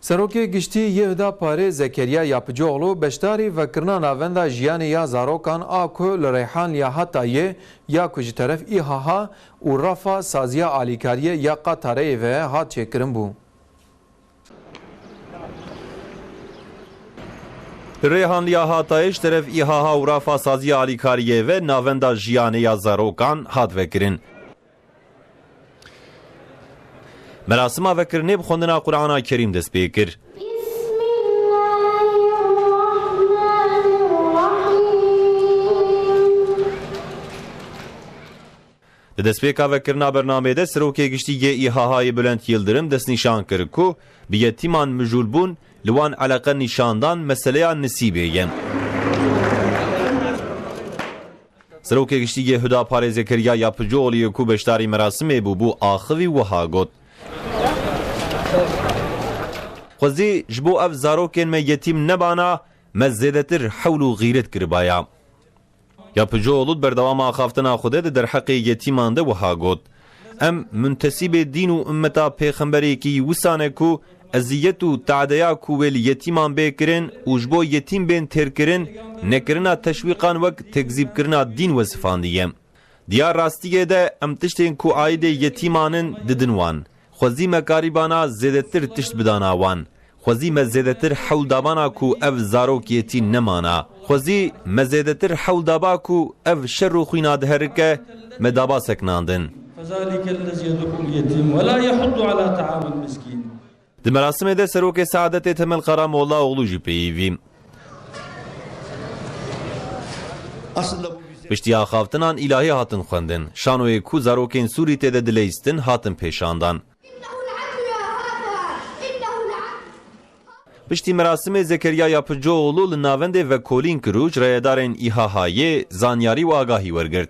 Serokê Giştî Yêhda Parê Zekeriya Yapıcıoğlu beşdarî vekirina navenda jiyanê ya zarokan a ku li Reyhanliya Hatayê ya ku ji teref İHA û rafa saziya alîkariyê ya Qatarê ve hat çêkirin bû. Rêhanliya Hatayê ji teref İHA û rafa saziya alîkariyê ve navenda jiyanê ya zarokan hat vekirin. Merasima vekirinê bi xwendina Qur'ana Kerîm dest pê kir. Di destpêka vekirina bernameyê de Serokê Giştî İHAyê Bülent Yıldırım destnîşan kir ku bi yetîman mijûlbûn li wan eleqe nîşandan meseleya nisîbê ye. Serokê Giştî Hudaparê Zekeriya Yapıcıoğlu'yê ku beşdarî merasimê bû bû axivî wiha got. Xwezî ji bo ev zarokên me yetîm nebana me zêdetir hewl û xîret kiribaya. Yapıcıoğlu berdewama axaftina Xwedê di derheqê yetîman de wiha got. Em muntesîbê dîn û ummeta pêxemberekî wisan e ku eziyet û teadeya ku wê li yetîman bê kirin û ji bo yetîm bên têrkirin nekirina teşwîqan wek tekzîbkirina dîn wesifandiye. Diya rastiyê de em tiştên ku aîdê yetîmanin didin wan. Xwezî me karîbana zêdetir tişt bidana wan. Xwezî me zêdetir hewl dabana ku ev zarok yetîm nemana. Xwezî me zêdetir hewl daba ku ev şer û xwîna diherike me daba seknandin. Di merasimê de Serokê Saadetê Temel Qaramollaoğlu jî peyivî. Piştî axaftinan îlahî hatin xwendin. Şanoyê ku zarokên Sûrî têde dileyistin hatin pêşandan. Piştî merasimê Zekeriya Yapıcıoğlu li navendê vekolîn kir û ji rêyedarên İHAyê zanyarî û agahî wergirt.